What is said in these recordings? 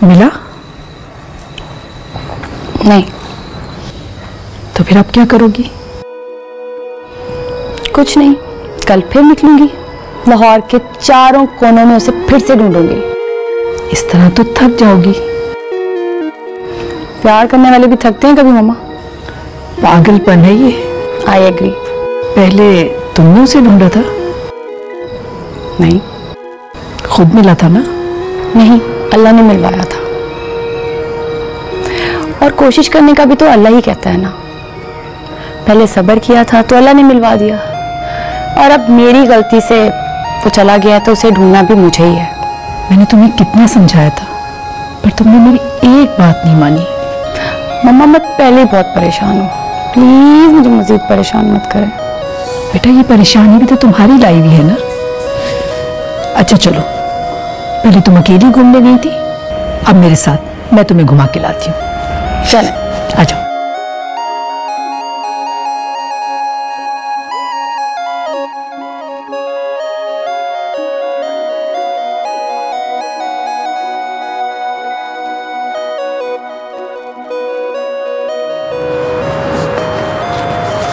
मिला? नहीं। तो फिर अब क्या करोगी? कुछ नहीं, कल फिर निकलूंगी, लाहौर के चारों कोनों में उसे फिर से ढूंढूंगी। इस तरह तो थक जाओगी। प्यार करने वाले भी थकते हैं कभी मम्मा। पागलपन है ये। I agree. पहले तुमने उसे ढूंढा था? नहीं। खुद मिला था ना? नहीं, अल्लाह ने मिलवाया था। और कोशिश करने का भी तो अल्लाह ही कहता है ना। पहले सब्र किया था तो अल्लाह ने मिलवा दिया, और अब मेरी गलती से वो चला गया तो उसे ढूंढना भी मुझे ही है। मैंने तुम्हें कितना समझाया था, पर तुमने मेरी एक बात नहीं मानी। मम्मा मैं पहले ही बहुत परेशान हूँ, प्लीज मुझे मजीद परेशान मत करें। बेटा ये परेशानी भी तो तुम्हारी लाई हुई है ना। अच्छा चलो, पहले तुम अकेली घूमने गई थी, अब मेरे साथ, मैं तुम्हें घुमा के लाती हूँ। चलें। आ जाओ।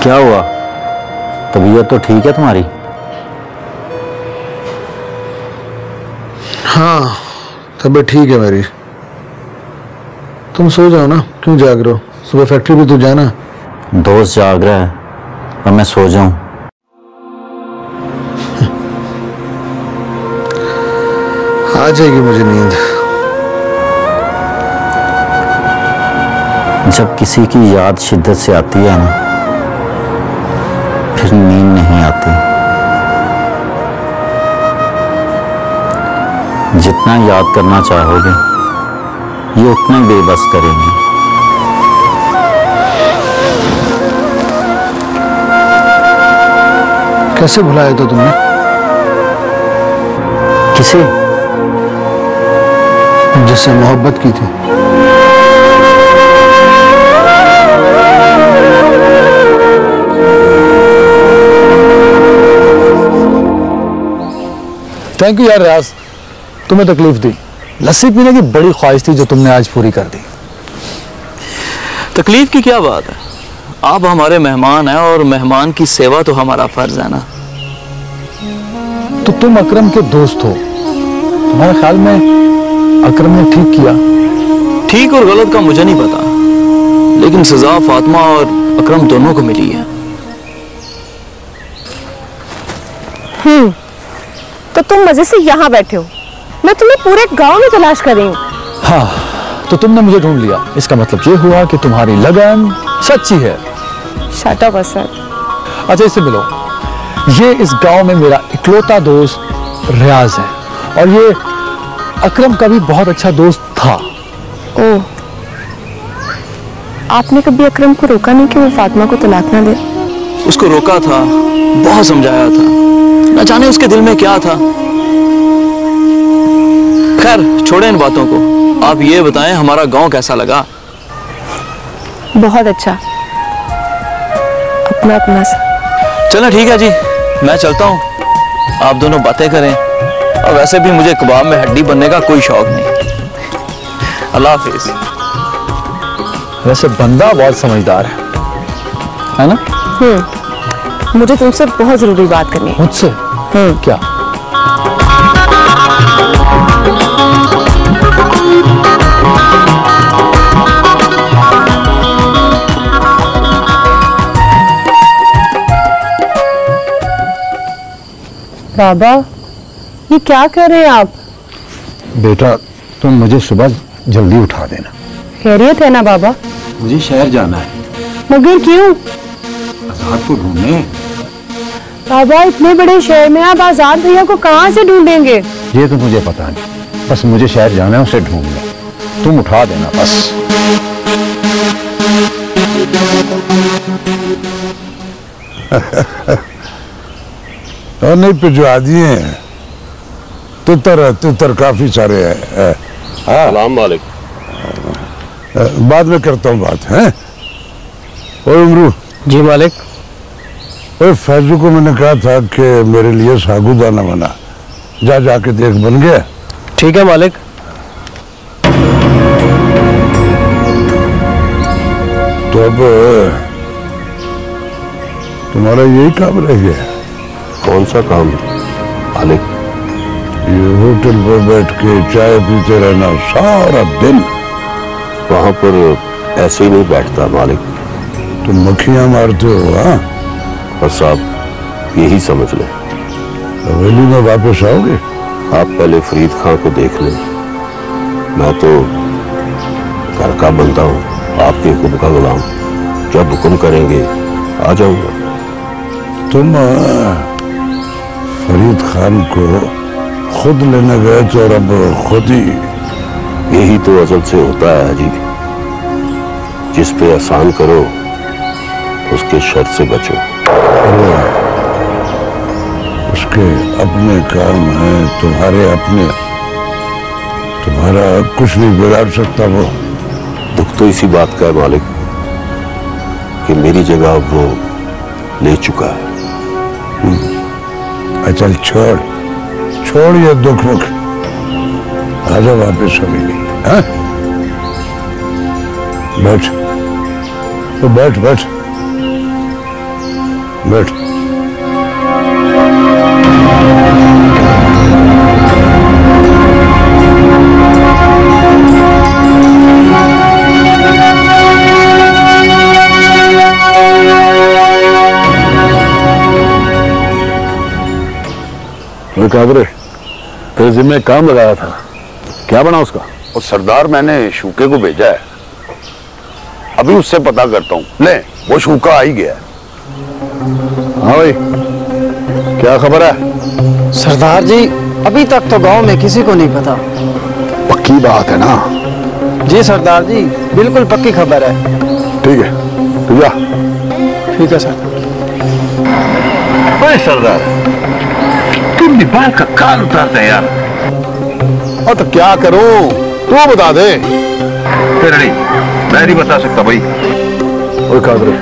क्या हुआ? तबीयत तो ठीक है तुम्हारी? हाँ, तबीयत ठीक है मेरी। तुम सो जाओ ना, क्यों जाग रहे हो? सुबह फैक्ट्री भी तो जाना। दोस्त जाग रहा है और मैं सो जाऊं? आ जाएगी मुझे नींद। जब किसी की याद शिद्दत से आती है ना, फिर नींद नहीं आती। जितना याद करना चाहोगे, ये उतना ही बेबस करेंगे। कैसे भुलाया था तुमने? किसे? जिससे मोहब्बत की थी। थैंक यू यार रियाज, तुम्हें तकलीफ दी। लस्सी पीने की बड़ी ख्वाहिश थी जो तुमने आज पूरी कर दी। तकलीफ की क्या बात है, आप हमारे मेहमान हैं और मेहमान की सेवा तो हमारा फर्ज है ना। तो तुम अकरम के दोस्त हो, तुम्हारे ख्याल में अकरम ने ठीक किया? ठीक और गलत का मुझे नहीं पता, लेकिन सजा फातिमा और अकरम दोनों को मिली है। तो तुम मजे से यहाँ बैठे हो, मैं तुम्हें पूरे गांव में तलाश कर रही हूँ। हाँ, तो तुमने मुझे ढूंढ लिया, इसका मतलब ये हुआ कि तुम्हारी लगन सच्ची है। Shut up Asad. अच्छा इससे मिलो, ये इस गांव में मेरा इकलौता दोस्त रियाज है, और ये अकरम का भी बहुत अच्छा दोस्त था। ओह, आपने कभी अकरम को रोका नहीं कि वो फातिमा को तलाक ना दे? उसको रोका था, बहुत समझाया था, न जाने उसके दिल में क्या था। खैर छोड़ें इन बातों को, आप ये बताएं हमारा गांव कैसा लगा? बहुत अच्छा, अपना अपना सा। चलो ठीक है जी, मैं चलता हूँ, आप दोनों बातें करें, और वैसे भी मुझे कबाब में हड्डी बनने का कोई शौक नहीं। अल्लाह हाफिज। वैसे बंदा बहुत समझदार है ना? मुझे तुमसे बहुत जरूरी बात करनी है। मुझसे? क्या? बाबा, ये क्या कर रहे हैं आप? बेटा तुम मुझे सुबह जल्दी उठा देना। खैरियत है ना बाबा? मुझे शहर जाना है। मगर क्यों? आजाद को ढूंढने। बाबा इतने बड़े शहर में आप आजाद भैया को कहाँ से ढूंढेंगे? ये तो मुझे पता नहीं, बस मुझे शहर जाना है, उसे ढूंढना। तुम उठा देना बस। और नहीं भिजवा दिए हैं, तितर काफी सारे हैं। सलाम वालेकुम। बाद में करता हूँ बात है। और उमरू। जी मालिक। और फैजू को मैंने कहा था कि मेरे लिए सागुदाना बना, जा जाके देख, बन गया? ठीक है मालिक। अब तुम्हारा यही काम रह गया? कौन सा काम मालिक? ये होटल पर बैठ के चाय पीते रहना सारा दिन। वहां पर ऐसे ही नहीं बैठता मालिक। तुम मक्खियां मारते हो? हाँ, बस आप यही समझ लें। हवेली में वापस आओगे? आप पहले फरीद खां को देख लें। मैं तो घर का बंदा हूँ, आपके हुक्म का गुलाम। जब हुक्म करेंगे आ जाऊंगा। तुम फरीद खान को खुद लेने गए थे और अब खुद ही। यही तो अजल से होता है अजी। जिस पे एहसान करो उसके शर से बचो। उसके अपने काम हैं, तुम्हारे अपने। तुम्हारा कुछ नहीं बिगाड़ सकता वो। दुख तो इसी बात का है मालिक कि मेरी जगह वो ले चुका है। अच्छा छोड़ छोड़ ये दुख मुख। आजा वापस हवेली। हाँ, बैठ तो बैठ बैठ बैठ। कादरे, तेरे जिम्मे काम लगाया था, क्या बना उसका? और सरदार, मैंने शूके को भेजा है, अभी उससे पता करता हूँ। ले, वो शूका आ ही गया। हाँ भाई, क्या खबर है? सरदार जी, अभी तक तो गांव में किसी को नहीं पता। पक्की बात है ना? जी सरदार जी, बिल्कुल पक्की खबर है। ठीक है, तू जा। ठीक है सर। सरदार, तुम भी बाल का कान उतारते हैं यार। और तो क्या करूं, तू बता दे। फिर नहीं, मैं नहीं बता सकता भाई। ओए कादरे,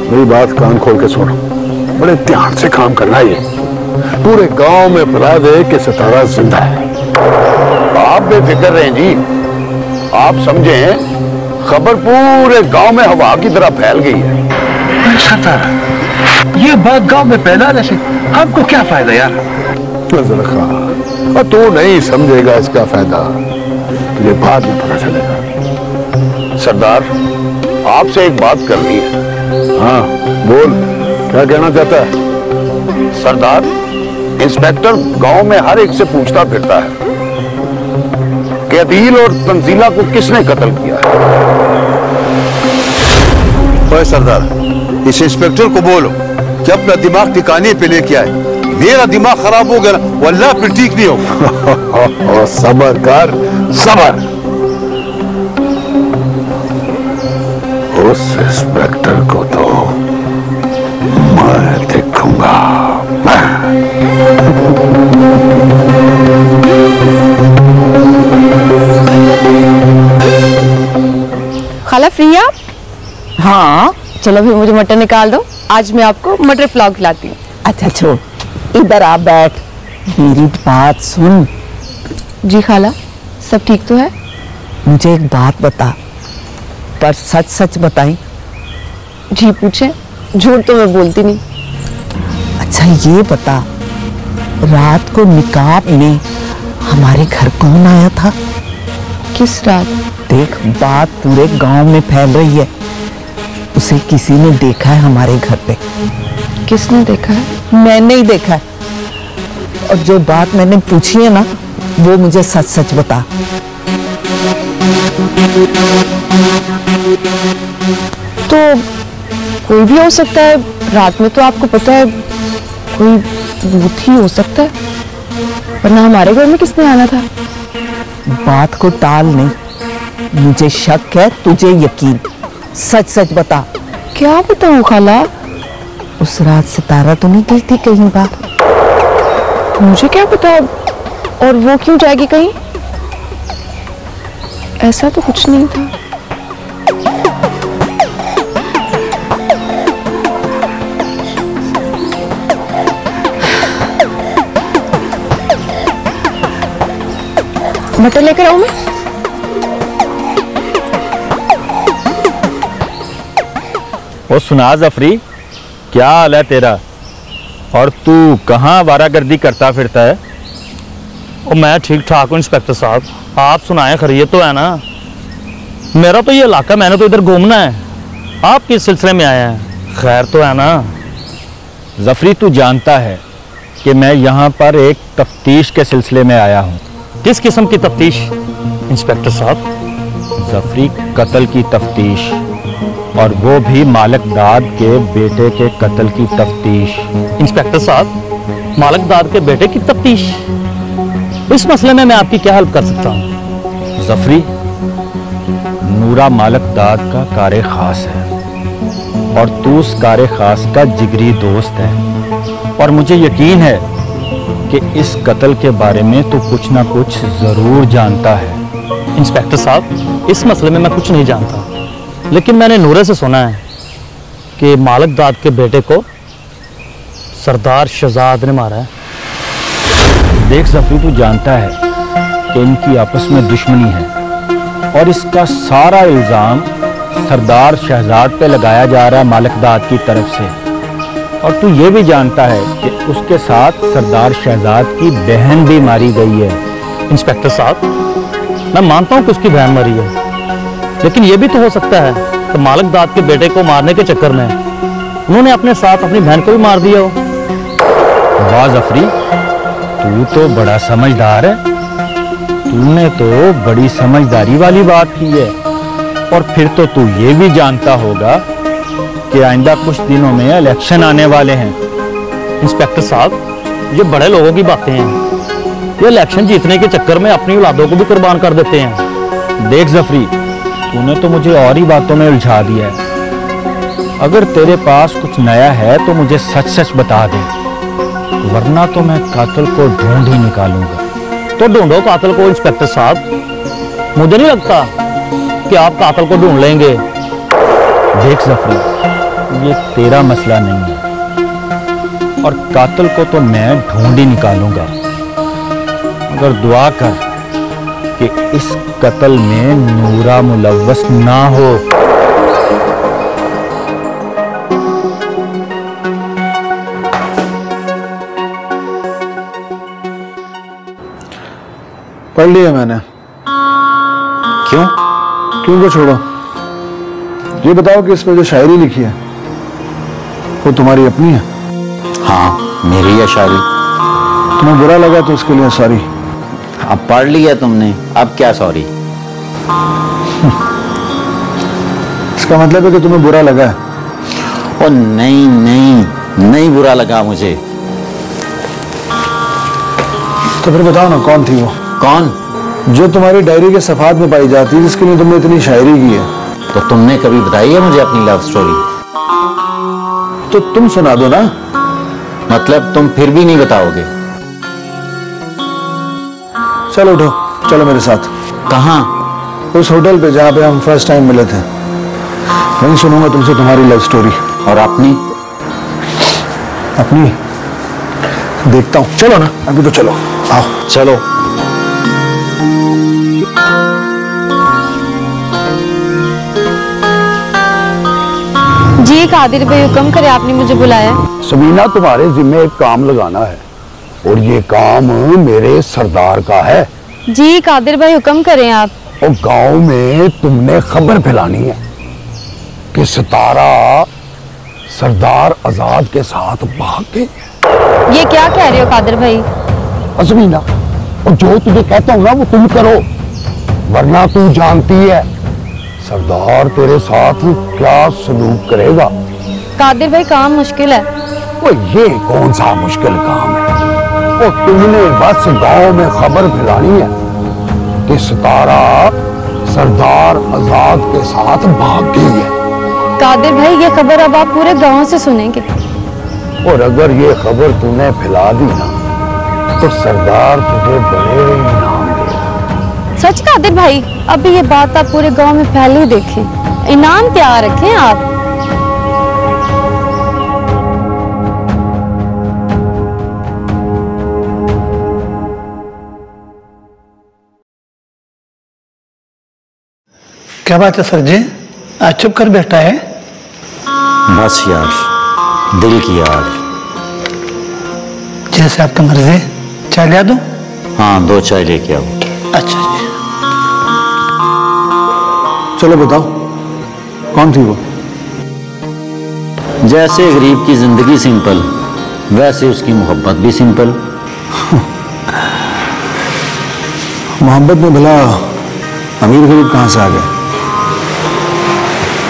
मेरी बात कान खोल के सुन। बड़े ध्यान से काम करना है। पूरे गांव में फैला दे कि सितारा जिंदा है। आप बेफिक्र रहें जी। आप समझें, खबर पूरे गांव में हवा की तरह फैल गई है। सरदार, ये बात गांव में फैलाने से हमको क्या फायदा यार? और तू नहीं समझेगा इसका फायदा, तुझे बाद में पता चलेगा। सरदार, आपसे एक बात करनी है। हाँ बोल, क्या कहना चाहता है? सरदार, इंस्पेक्टर गांव में हर एक से पूछता फिरता है कि अदील और तंजीला को किसने कत्ल किया है। ओए सरदार, इस इंस्पेक्टर को बोलो कि अपना दिमाग ठिकाने पे लेके आए। मेरा दिमाग खराब हो गया, वल्लाह फिर ठीक नहीं हो। सबर कर, सबर। उस इंस्पेक्टर को तो मैं देखूंगा। खाला फ्री है आप? हाँ, चलो भी मुझे मटर निकाल दो, आज मैं आपको मटर पुलाव खिलाती हूँ। अच्छा छोड़, इधर आ बैठ, मेरी बात सुन। जी खाला, सब ठीक तो है? मुझे एक बात बता, पर सच सच बताई। जी पूछे, झूठ तो मैं बोलती नहीं। अच्छा ये बता, रात को निकाब में हमारे घर कौन आया था? किस रात? देख, बात पूरे गांव में फैल रही है। उसे किसी ने देखा है हमारे घर पे। किसने देखा है? मैंने ही देखा है। और जो बात मैंने पूछी है ना, वो मुझे सच सच बता। तो कोई भी हो सकता है, रात में तो आपको पता है कोई भूत ही हो सकता है, वरना हमारे घर में किसने आना था? बात को टाल नहीं, मुझे शक है, तुझे यकीन। सच सच बता। क्या बताऊं खाला? उस रात सितारा तो नहीं गई थी कहीं बार? मुझे क्या पता, और वो क्यों जाएगी कहीं? ऐसा तो कुछ नहीं था। मटर लेकर आऊं मैं? ओ सुना जफरी, क्या हाल है तेरा? और तू कहाँ आवारागर्दी करता फिरता है? और मैं ठीक ठाक हूँ इंस्पेक्टर साहब, आप सुनाएं, खैरियत तो है ना? मेरा तो ये इलाका, मैंने तो इधर घूमना है। आप किस सिलसिले में आए हैं? खैर तो है ना? जफरी, तू जानता है कि मैं यहाँ पर एक तफ्तीश के सिलसिले में आया हूँ। किस किस्म की तफ्तीश इंस्पेक्टर साहब? जफरी, कत्ल की तफ्तीश, और वो भी मालिक दाद के बेटे के कत्ल की तफ्तीश। इंस्पेक्टर साहब, मालिक दाद के बेटे की तफ्तीश? इस मसले में मैं आपकी क्या हेल्प कर सकता हूँ? जफरी, नूरा मालिक दाद का कारे खास है और तू उस कारे खास का जिगरी दोस्त है, और मुझे यकीन है कि इस कत्ल के बारे में तू कुछ ना कुछ जरूर जानता है। इंस्पेक्टर साहब, इस मसले में मैं कुछ नहीं जानता, लेकिन मैंने नूरे से सुना है कि मालिक दाद के बेटे को सरदार शहजाद ने मारा है। देख जफरी, तू जानता है कि इनकी आपस में दुश्मनी है और इसका सारा इल्ज़ाम सरदार शहजाद पे लगाया जा रहा है मालिक दाद की तरफ से, और तू ये भी जानता है कि उसके साथ सरदार शहजाद की बहन भी मारी गई है। इंस्पेक्टर साहब, मैं मानता हूँ कि उसकी बहन मरी है, लेकिन यह भी तो हो सकता है कि मालिक दाद के बेटे को मारने के चक्कर में उन्होंने अपने साथ अपनी बहन को भी मार दिया हो। वाह जफरी, तू तो बड़ा समझदार है। तूने तो बड़ी समझदारी वाली बात की है, और फिर तो तू ये भी जानता होगा कि आइंदा कुछ दिनों में इलेक्शन आने वाले हैं। इंस्पेक्टर साहब, ये बड़े लोगों की बातें हैं। ये इलेक्शन जीतने के चक्कर में अपनी औलादों को भी कुर्बान कर देते हैं। देख जफरी, तूने तो मुझे और ही बातों में उलझा दिया है। अगर तेरे पास कुछ नया है तो मुझे सच सच बता दे, वरना तो मैं कातिल को ढूंढ ही निकालूंगा। तो ढूंढो कातिल को इंस्पेक्टर साहब, मुझे नहीं लगता कि आप कातिल को ढूंढ लेंगे। देख जफरी, ये तेरा मसला नहीं है, और कातिल को तो मैं ढूंढ ही निकालूंगा, मगर दुआ कर कि इस कत्ल में नूरा मुलव्वस ना हो। पढ़ लिया मैंने। क्यों? क्यों को छोड़ो, ये बताओ कि इसमें जो शायरी लिखी है वो तुम्हारी अपनी है? हाँ, मेरी है शायरी। तुम्हें बुरा लगा तो उसके लिए सॉरी। अब पढ़ लिया तुमने, अब क्या सॉरी? इसका मतलब है कि तुम्हें बुरा लगा है? ओ नहीं नहीं, नहीं बुरा लगा मुझे। तो फिर बताओ ना, कौन थी वो? कौन? जो तुम्हारी डायरी के सफात में पाई जाती है, जिसके लिए तुमने इतनी शायरी की है। तो तुमने कभी बताई है मुझे अपनी लव स्टोरी? तो तुम सुना दो ना। मतलब तुम फिर भी नहीं बताओगे? चलो उठो, चलो मेरे साथ। कहाँ? उस होटल पे जहाँ पे हम फर्स्ट टाइम मिले थे, वहीं सुनूंगा तुमसे तुम्हारी लव स्टोरी। और अपनी? अपनी देखता हूँ। चलो ना, अभी तो चलो, आओ। चलो। जी कादिर भाई, हुक्म करे, आपने मुझे बुलाया। सबीना, तुम्हारे जिम्मे एक काम लगाना है, और ये काम मेरे सरदार का है। जी कादिर भाई, हुक्म करें आप। और गांव में तुमने खबर फैलानी है कि सितारा सरदार आजाद के साथ भाग गई। ये क्या कह रहे हो कादिर भाई? सबीना, और जो तुझे कहता हूं ना वो तुम करो, वरना तू जानती है सरदार तेरे साथ क्या सलूक करेगा। कादिर भाई, काम मुश्किल है। वो ये कौन सा मुश्किल काम है? वो तुमने बस गांव में खबर फैलानी है कि सितारा सरदार आजाद के साथ भाग गई है। कादिर भाई, ये खबर अब आप पूरे गांव से सुनेंगे। और अगर ये खबर तूने फैला दी ना, तो सरदार तुझे बड़े इनाम देगा। सच कादिर भाई? अभी ये बात आप पूरे गांव में फैली देखें, इनाम तैयार रखें आप। क्या बात है सर जी, आज चुप कर बैठा है? बस यार, दिल की यार। जैसे आपका मर्जी है। चाय लिया दूं? हाँ, 2 चाय लेके आओ। अच्छा जी। चलो बताओ, कौन थी वो? जैसे गरीब की जिंदगी सिंपल, वैसे उसकी मोहब्बत भी सिंपल। मोहब्बत में भला अमीर गरीब कहां से आ गए?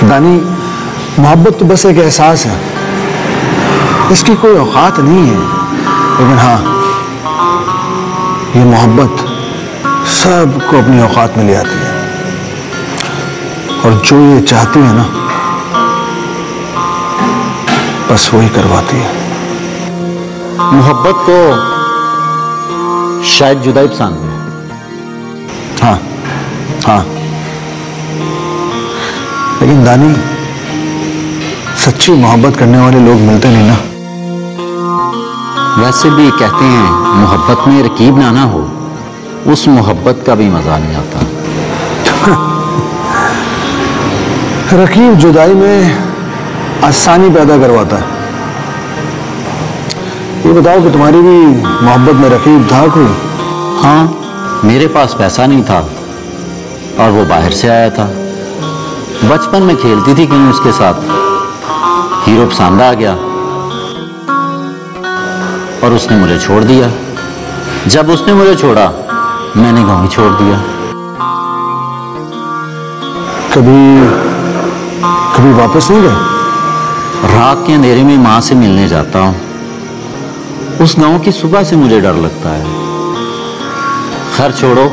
दानी, मोहब्बत तो बस एक एहसास है, इसकी कोई औकात नहीं है। लेकिन हाँ, ये मोहब्बत सबको अपनी औकात में ले आती है, और जो ये चाहती है ना, बस वही करवाती है। मोहब्बत को शायद जुदाई पसंद है। हाँ हाँ, लेकिन दानी, सच्ची मोहब्बत करने वाले लोग मिलते नहीं ना। वैसे भी कहते हैं, मोहब्बत में रकीब ना हो, उस मोहब्बत का भी मजा नहीं आता। रकीब जुदाई में आसानी पैदा करवाता है। ये बताओ कि तुम्हारी भी मोहब्बत में रकीब था कोई? हाँ, मेरे पास पैसा नहीं था और वो बाहर से आया था। बचपन में खेलती थी कहीं उसके साथ, हीरो पसंद आ गया और उसने मुझे छोड़ दिया। जब उसने मुझे छोड़ा, मैंने गाँव ही छोड़ दिया। कभी वापस नहीं गए? रात के अंधेरे में माँ से मिलने जाता हूँ। उस गांव की सुबह से मुझे डर लगता है। खैर छोड़ो,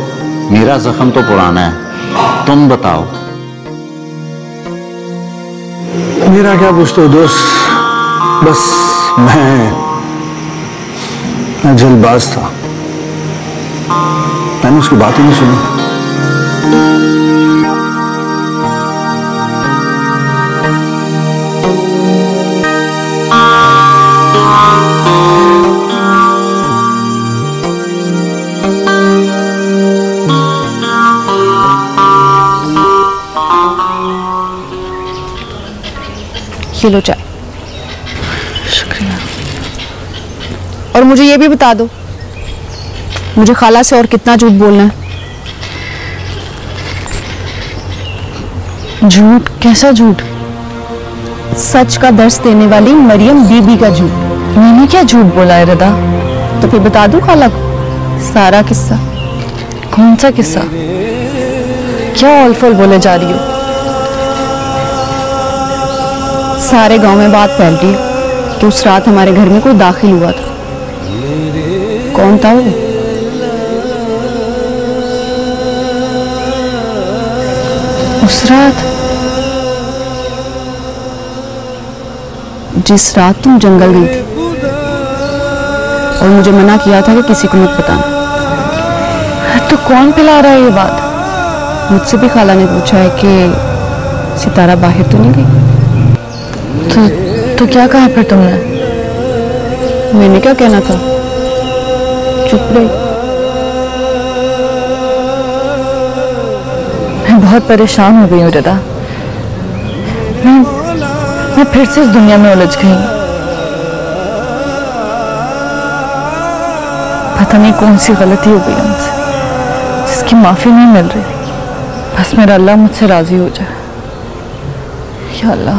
मेरा जख्म तो पुराना है, तुम बताओ। मेरा क्या पूछते हो दोस्त, बस मैं जल्दबाज था, मैंने उसकी बात ही नहीं सुनी। ये लो चाय। शुक्रिया। और मुझे ये भी बता दो, मुझे खाला से और कितना झूठ बोलना है? झूठ? कैसा झूठ? सच का दर्स देने वाली मरियम बीबी का झूठ। मैंने क्या झूठ बोला है रदा? तो फिर बता दूं खाला को सारा किस्सा। कौन सा किस्सा? क्या ऑलफल बोले जा रही हो? सारे गांव में बात फैल रही है कि उस रात हमारे घर में कोई दाखिल हुआ था। कौन था वो? उस रात? जिस रात तुम जंगल गई थी और मुझे मना किया था कि किसी को मत बताना। तो कौन पिला रहा है ये बात? मुझसे भी खाला ने पूछा है कि सितारा बाहर तो नहीं गई। तो क्या कहा फिर तुमने? मैंने क्या कहना था, चुप रही। मैं बहुत परेशान हो गई हूँ रदा। मैं फिर से इस दुनिया में उलझ गई। पता नहीं कौन सी गलती हो गई मुझसे, जिसकी माफी नहीं मिल रही। बस मेरा अल्लाह मुझसे राजी हो जाए। या अल्लाह,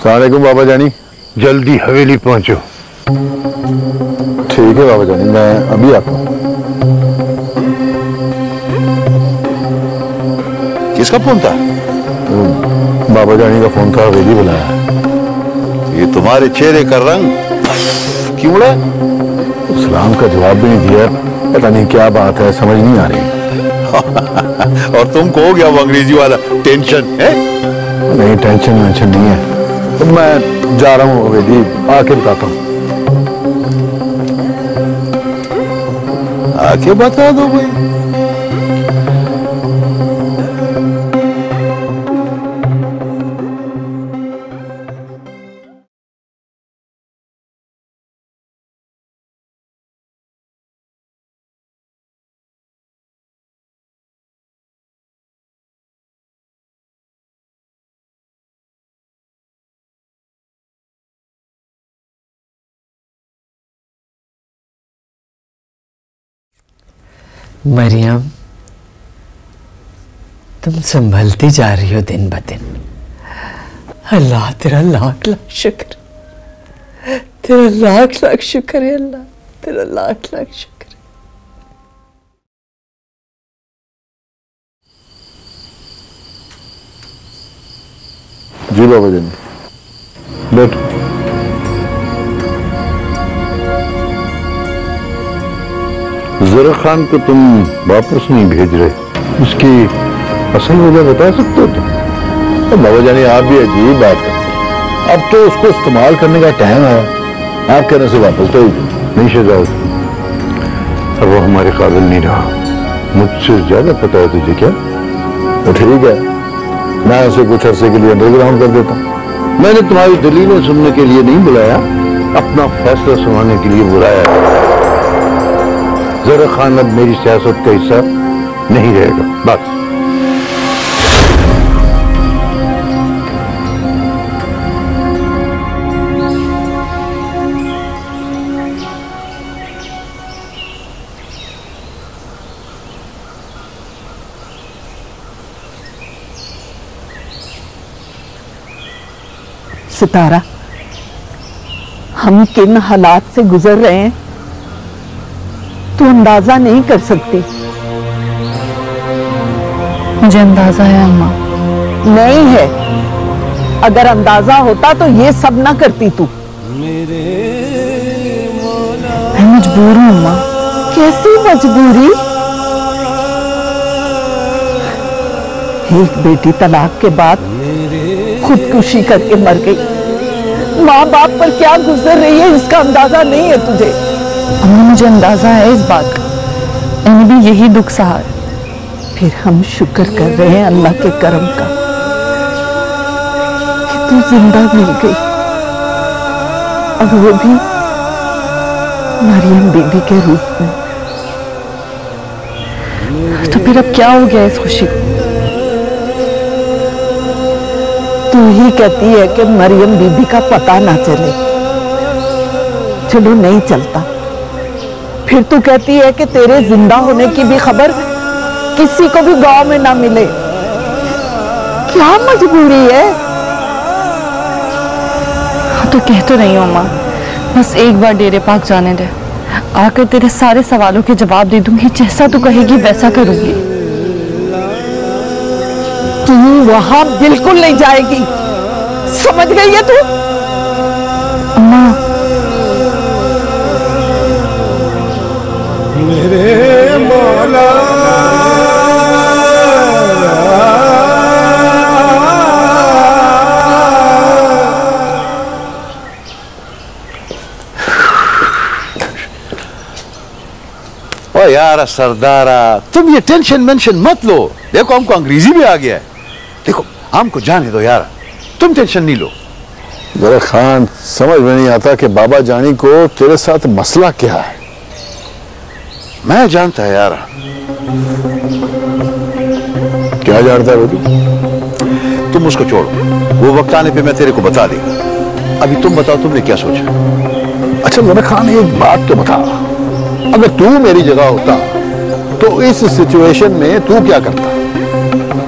सलामुअलैकुम बाबा जानी। जल्दी हवेली पहुंचो। ठीक है बाबा जानी, मैं अभी आता हूँ। किसका फोन था? बाबा जानी का फोन था, हवेली बुलाया। ये तुम्हारे चेहरे का रंग क्यों उड़ा? सलाम का जवाब भी नहीं दिया। पता नहीं क्या बात है, समझ नहीं आ रही। और तुमको हो गया वो अंग्रेजी वाला टेंशन है? नहीं, टेंशन नहीं है। तो मैं जा रहा हूँ हवेली, आके बताता हूँ। आके बता दो भाई। मरियम, तुम संभलती जा रही हो दिन ब दिन। अल्लाह तेरा लाख लाख शुक्र, तेरा लाख लाख शुक्र है अल्लाह, तेरा लाख लाख शुक्र। जी बाबा जी, बैठो। जरा खान को तुम वापस नहीं भेज रहे, उसकी असल वजह बता सकते हो तुम? तो बाबा जानी आप भी अजीब बात करते हैं। अब तो उसको इस्तेमाल करने का टाइम है, आप कहने से वापस तो नहीं शहजाद। अब वो हमारे काबिल नहीं रहा। मुझसे ज्यादा पता है तुझे क्या? तो ठीक है, मैं उसे कुछ अरसे के लिए अंडरग्राउंड कर देता हूं। मैंने तुम्हारी दलीलें सुनने के लिए नहीं बुलाया, अपना फैसला सुनाने के लिए बुलाया। जरा खान अब मेरी सियासत का हिस्सा नहीं रहेगा, बस। सितारा, हम किन हालात से गुजर रहे हैं तो अंदाजा नहीं कर सकती। मुझे अंदाजा है अम्मा। नहीं है, अगर अंदाजा होता तो ये सब ना करती तू। मैं मजबूर हूँ अम्मा। कैसी मजबूरी? एक बेटी तलाक के बाद खुदकुशी करके मर गई। माँ बाप पर क्या गुजर रही है इसका अंदाजा नहीं है तुझे। अम्मा मुझे अंदाजा है इस बात का, मैंने भी यही दुख सहा। फिर हम शुक्र कर रहे हैं अल्लाह के करम का कि तू जिंदा मिल गई, और वो भी मरियम बीबी के रूप में। तो फिर अब क्या हो गया इस खुशी को? तू ही कहती है कि मरियम बीबी का पता ना चले। चलो नहीं चलता, फिर तू कहती है कि तेरे जिंदा होने की भी खबर किसी को भी गांव में ना मिले। क्या मजबूरी है? हाँ तो कह तो रही हूँ अम्मा, बस एक बार डेरे पाक जाने दे, आकर तेरे सारे सवालों के जवाब दे दूंगी। जैसा तू कहेगी वैसा करूंगी। तू वहां बिल्कुल नहीं जाएगी, समझ गई है तू? अम्मा मेरे मौला ओ यार सरदारा, तुम ये टेंशन मेंशन मत लो। देखो हमको अंग्रेजी भी आ गया है। देखो हमको जाने दो यार, तुम टेंशन नहीं लो। जरा खान, समझ में नहीं आता कि बाबा जानी को तेरे साथ मसला क्या है। मैं जानता है यार। क्या जानता है वो? तुम उसको छोड़ो, वो वक्त आने पे मैं तेरे को बता देगा। अभी तुम बताओ, तुमने क्या सोचा? अच्छा जरा खान, एक बात तो बता, अगर तू मेरी जगह होता तो इस सिचुएशन में तू क्या करता?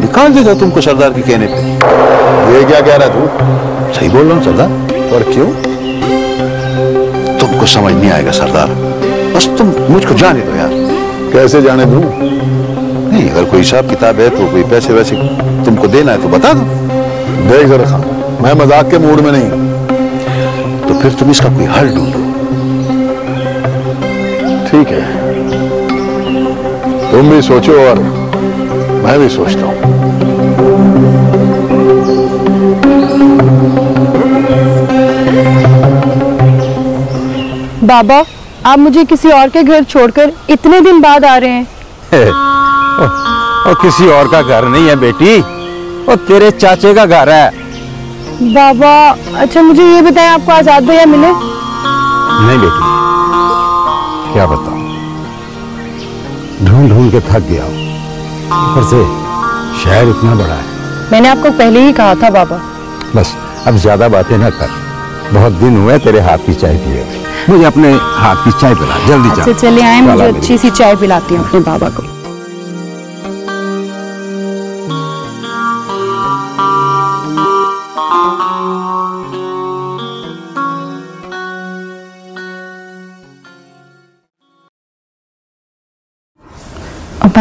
निकाल देता तुमको सरदार के कहने पे। ये क्या कह रहा है तू? सही बोल रहा हूं सरदार। और क्यों? तुमको समझ नहीं आएगा सरदार, बस तुम मुझको जाने दो यार। कैसे जाने दूं? नहीं, अगर कोई हिसाब किताब है तो कोई पैसे वैसे तुमको देना है तो बता दो। देख जरा खान, मैं मजाक के मूड में नहीं हूं। तो फिर तुम इसका कोई हल ढूंढो। ठीक है, तुम भी सोचो और मैं भी सोचता हूं। बाबा, आप मुझे किसी और के घर छोड़कर इतने दिन बाद आ रहे हैं। और किसी और का घर नहीं है बेटी, और तेरे चाचे का घर है। बाबा, अच्छा मुझे ये बताएं, आपको आजाद भैया मिले? नहीं बेटी, क्या बताऊं, ढूंढ ढूंढ के थक गया हूं। ऊपर से शहर इतना बड़ा है। मैंने आपको पहले ही कहा था बाबा। बस अब ज्यादा बातें ना कर, बहुत दिन हुए तेरे हाथ की चाय पिए। मुझे अपने हाथ की चाय पिला, जल्दी अच्छा चले आए, मुझे अच्छी सी चाय पिलाती हूँ अपने बाबा को।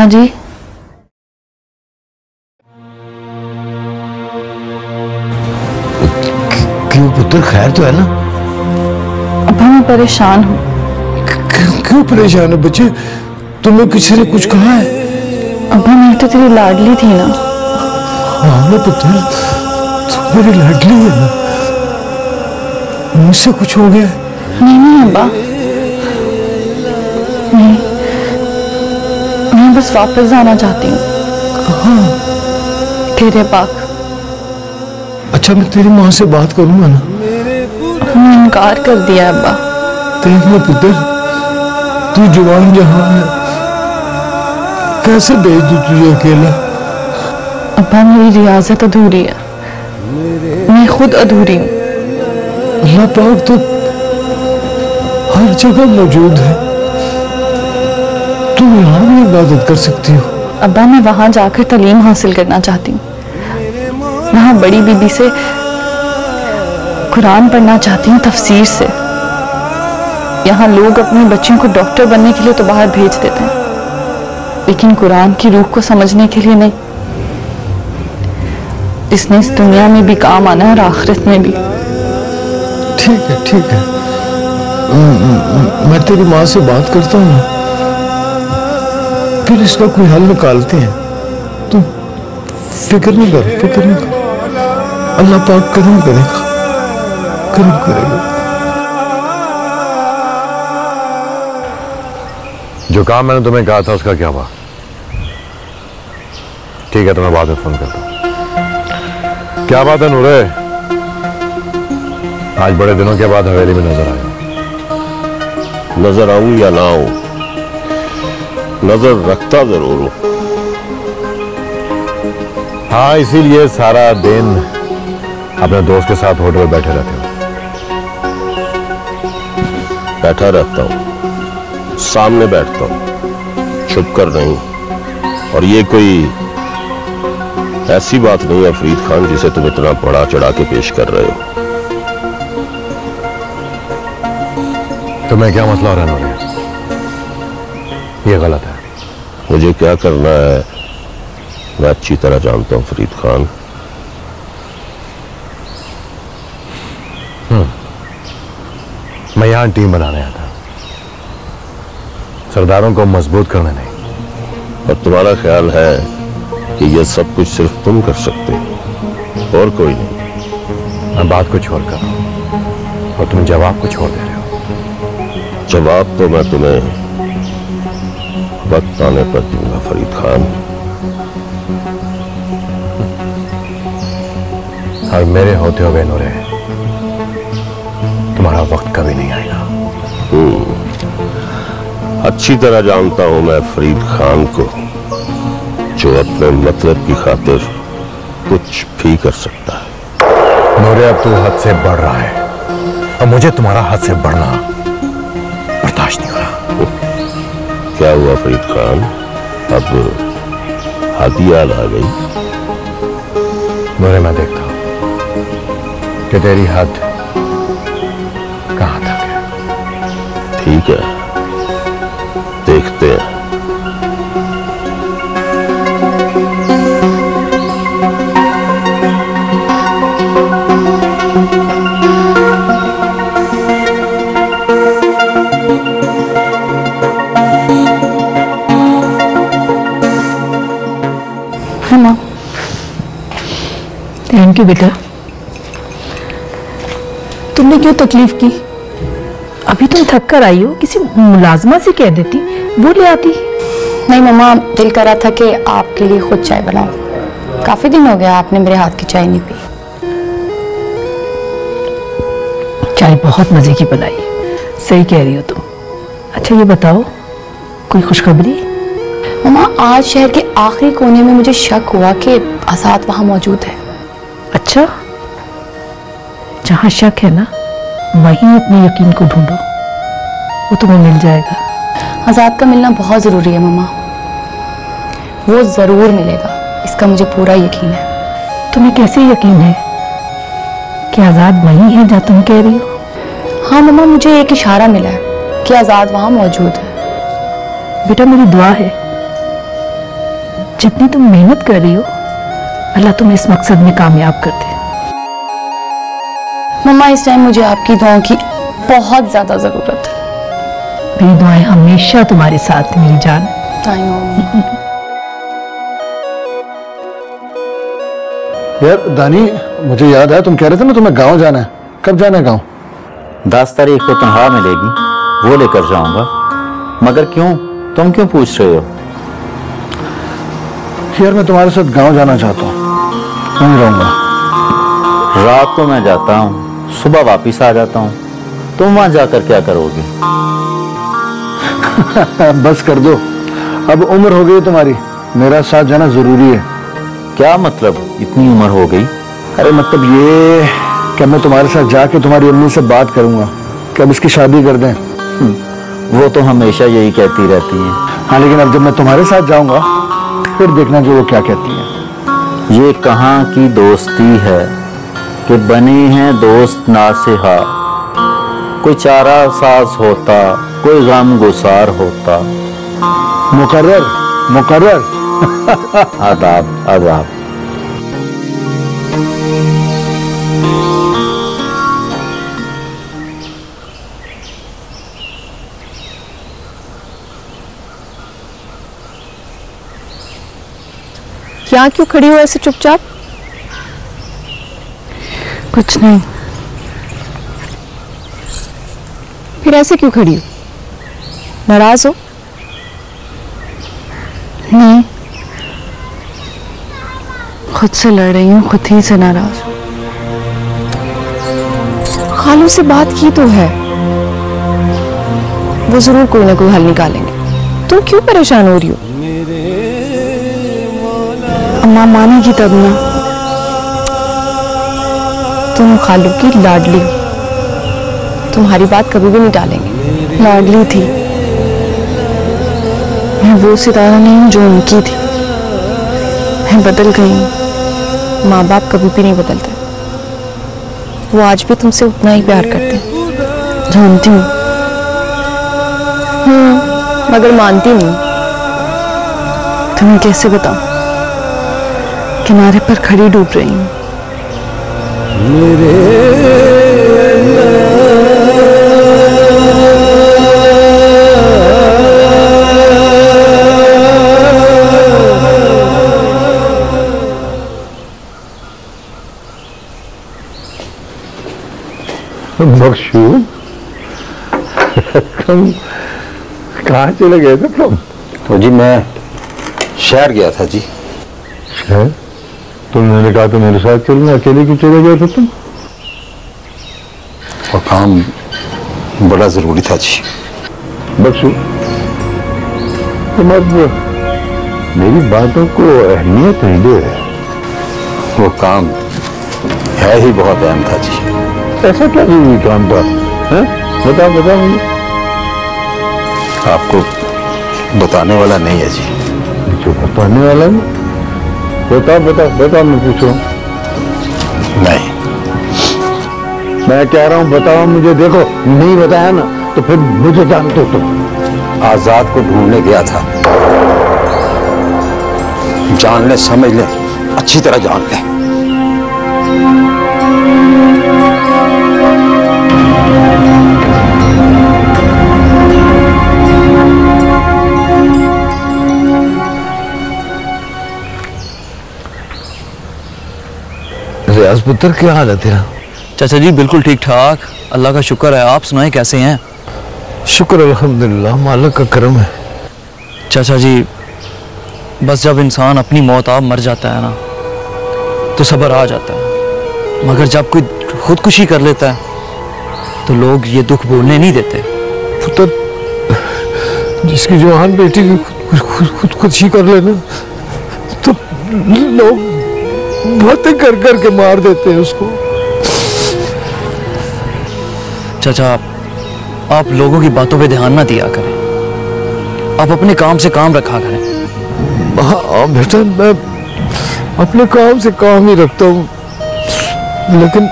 हाँ जी। क्यों पुत्र, खैर तो है ना? अब्बा मैं परेशान हूँ। क्यों परेशान है बच्चे? तुम्हें किसी ने कुछ कहा है? अब्बा मैं तो तेरी लाडली थी ना। हाँ ना पुत्र, तुम मेरी लाडली है ना। मुझसे कुछ हो गया? नहीं अब्बा, नहीं, मैं बस वापस जाना चाहती हूँ। कहाँ? तेरे पास। अच्छा मैं तेरी माँ से बात करूंगा ना। हमने इनकार कर दिया अब्बा। देखना पुत्र, तू जवान जहान है, कैसे भेज दूं तुझे अकेला? अब्बा मेरी रियाजत अधूरी है, मैं खुद अधूरी हूँ। अल्लाह पाक तो हर जगह मौजूद है, तुम यहाँ भी इबादत कर सकती हो। अब्बा मैं वहां जाकर तालीम हासिल करना चाहती हूँ, वहां बड़ी बीबी से कुरान पढ़ना चाहती हूँ तफसीर से। यहाँ लोग अपने बच्चों को डॉक्टर बनने के लिए तो बाहर भेज देते हैं, लेकिन कुरान की रूह को समझने के लिए नहीं, जिसने इस दुनिया में भी काम आना है और आखिरत में भी। ठीक है ठीक है, मैं तेरी माँ से बात करता हूँ, फिर इसका कोई हल निकालते हैं। तुम फिक्र नहीं कर, फिक्र नहीं कर, अल्लाह पाक करम करेगा, करम करेगा। जो काम मैंने तुम्हें कहा था उसका क्या हुआ? ठीक है तो मैं बाद में फोन करता हूँ। क्या बात है नूरे, आज बड़े दिनों के बाद हवेली में नजर आया। नजर आऊं या ना आऊं, नजर रखता जरूर हूं। हाँ इसीलिए सारा दिन अपने दोस्त के साथ होटल में बैठे रहते हो। बैठा रहता हूं, सामने बैठता हूं, छुप कर नहीं। और ये कोई ऐसी बात नहीं है फरीद खान जिसे तुम इतना बड़ा चढ़ा के पेश कर रहे हो। तुम्हें क्या मसला हो रहा है? ये गलत है। मुझे क्या करना है मैं अच्छी तरह जानता हूं फरीद खान। मैं यहां टीम बनाने आया था, सरदारों को मजबूत करने नहीं। और तुम्हारा ख्याल है कि यह सब कुछ सिर्फ तुम कर सकते हो और कोई नहीं? मैं बात को छोड़ कर और तुम जवाब को छोड़ दे रहे हो। जवाब तो मैं तुम्हें वक्त आने पर दूंगा फरीद खान। और मेरे होते हुए नूरे तुम्हारा वक्त कभी नहीं आएगा। अच्छी तरह जानता हूं मैं फरीद खान को, जो अपने मतलब की खातिर कुछ भी कर सकता है। नूरे अब तू हद से बढ़ रहा है और मुझे तुम्हारा हद से बढ़ना बर्दाश्त नहीं हो रहा। क्या हुआ फरीद खान, अब हद याद आ गई? नूरे मैं देखता हूं कि तेरी हद कहां तक है। ठीक है, देखते हैं। थैंक यू बेटा। तुमने क्यों तकलीफ की? अभी तुम थक कर आई हो, किसी मुलाजमा से कह देती, वो ले आती। नहीं मम्मा, दिल कर रहा था कि आपके लिए खुद चाय बनाऊं। काफी दिन हो गया आपने मेरे हाथ की चाय नहीं पी। चाय बहुत मजे की बनाई, सही कह रही हो तुम। अच्छा ये बताओ, कोई खुशखबरी? मम्मा आज शहर के आखिरी कोने में मुझे शक हुआ कि आजाद वहां मौजूद है। अच्छा, जहां शक है ना वहीं अपने यकीन को ढूंढो, वो तुम्हें मिल जाएगा। आजाद का मिलना बहुत जरूरी है मम्मा, वो जरूर मिलेगा, इसका मुझे पूरा यकीन है। तुम्हें कैसे यकीन है कि आजाद वहीं है जहां तुम कह रही हो? हाँ मम्मा, मुझे एक इशारा मिला है कि आजाद वहां मौजूद है। बेटा मेरी दुआ है जितनी तुम मेहनत कर रही हो, अल्लाह तुम्हें इस मकसद में कामयाब कर दे। मम्मा, इस टाइम मुझे आपकी दुआओं की बहुत ज्यादा जरूरत है। मेरी दुआएं हमेशा तुम्हारे साथ, मेरी जान। यार दानी, मुझे याद है तुम कह रहे थे ना तुम्हें गांव जाना है। कब जाना है गांव? 10 तारीख को तनख्वाह मिलेगी, वो लेकर जाऊंगा। मगर क्यों, तुम क्यों पूछ रहे हो? यार मैं तुम्हारे साथ गांव जाना चाहता हूँ, वहीं रहूंगा। रात को मैं जाता हूँ, सुबह वापिस आ जाता हूँ। तुम वहां जाकर क्या करोगे? बस कर दो, अब उम्र हो गई तुम्हारी, मेरा साथ जाना जरूरी है। क्या मतलब इतनी उम्र हो गई? अरे मतलब ये कि मैं तुम्हारे साथ जाके तुम्हारी अम्मी से बात करूंगा कि अब इसकी शादी कर दें। वो तो हमेशा यही कहती रहती है। हाँ, लेकिन अब जब मैं तुम्हारे साथ जाऊंगा फिर देखना जो वो क्या कहती है। ये कहाँ की दोस्ती है कि बने हैं दोस्त नासिहा। कोई चारा साज होता, कोई गम गुसार होता। मुकर्रर मुकर्रर। आदाब आदाब। यहाँ क्यों खड़ी हो ऐसे चुपचाप? कुछ नहीं। फिर ऐसे क्यों खड़ी हो? नाराज हो? नहीं, खुद से लड़ रही हूँ, खुद ही से नाराज हूँ। खालू से बात की तो है, वो जरूर कोई ना कोई हल निकालेंगे। तुम क्यों परेशान हो रही हो? अम्मा मानेगी तब ना। तुम खालू की लाडली हो, तुम्हारी बात कभी भी नहीं टालेंगे। लाडली थी, मैं वो सितारा नहीं हूं जो उनकी थी। मैं बदल गई हूं। माँ बाप कभी भी नहीं बदलते, वो आज भी तुमसे उतना ही प्यार करते हैं। जानती हूँ, मगर मानती नहीं। तुम्हें कैसे बताऊं, किनारे पर खड़ी डूब रही हूँ। बख्शू, तुम कहाँ चले गए थे तुम? तो जी मैं शहर गया था जी। शहर? तुमने कहा तो मेरे साथ चलना, अकेले क्यों चले गए थे तुम? और काम बड़ा जरूरी था जी। बख्शू, तुम अब मेरी बातों को अहमियत नहीं दे रहे। वो काम है ही बहुत अहम था जी। ऐसा क्या जरूरी काम था? बताओ बताओ मुझे। आपको बताने वाला नहीं है जी। जो बताने वाला नहीं? बताओ बताओ बताओ, मैं पूछूं। नहीं, मैं कह रहा हूं बताओ मुझे। देखो, नहीं बताया ना तो फिर मुझे जानते हो तुम। आजाद को ढूंढने गया था। जान ले, समझ ले, अच्छी तरह जान ले। रियाज पुत्र, क्या हाल है तेरा? चाचा जी बिल्कुल ठीक ठाक, अल्लाह का शुक्र है। आप सुनाएं कैसे हैं? शुक्र अल्हम्दुलिल्लाह, मालिक का करम है। चाचा जी बस जब इंसान अपनी मौत आप मर जाता है ना तो सब्र आ जाता है, मगर जब कोई खुदकुशी कर लेता है तो लोग ये दुख भूलने नहीं देते। पुत्र, जिसकी जवान बेटी खुदकुशी कर लेना तो लोग बातें कर कर के मार देते हैं उसको। चाचा आप लोगों की बातों पे ध्यान ना दिया करें, आप अपने काम से काम रखा करें। हाँ बेटा, मैं अपने काम से काम ही रखता हूँ, लेकिन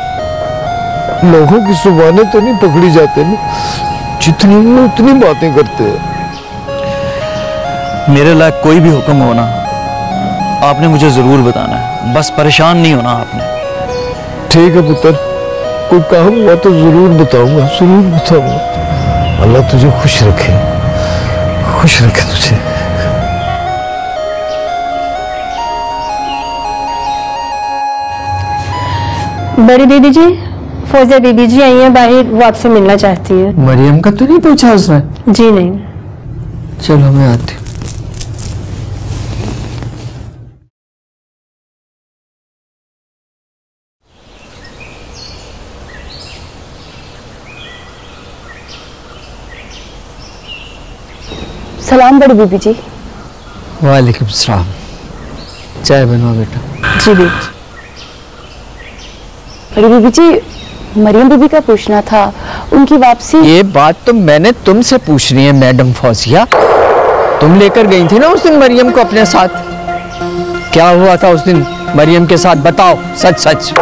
लोगों की जुबानें तो नहीं पकड़ी जाती ना, जितनी उतनी बातें करते हैं। मेरे लायक कोई भी हुक्म हो ना आपने मुझे जरूर बताना है, बस परेशान नहीं होना आपने। ठीक है पुत्र, कोई काम हुआ तो जरूर बताऊंगा, जरूर बताऊंगा। अल्लाह तुझे खुश रखे, खुश रखे तुझे। बड़ी दीदी जी, फौजिया दीदी जी आई हैं बाहर, वो आपसे मिलना चाहती है। मरियम का तो नहीं पूछा उसने? जी नहीं। चलो मैं आती हूँ। सलाम बड़ी बीबी जी। वालेकुम सलाम। चाय बनवा बेटा। जी बीबी। बड़ी बीबी जी, मरियम बीबी का पूछना था, उनकी वापसी। ये बात तो मैंने तुमसे पूछनी है मैडम फौजिया। तुम लेकर गई थी ना उस दिन मरियम को अपने साथ, क्या हुआ था उस दिन मरियम के साथ, बताओ सच सच।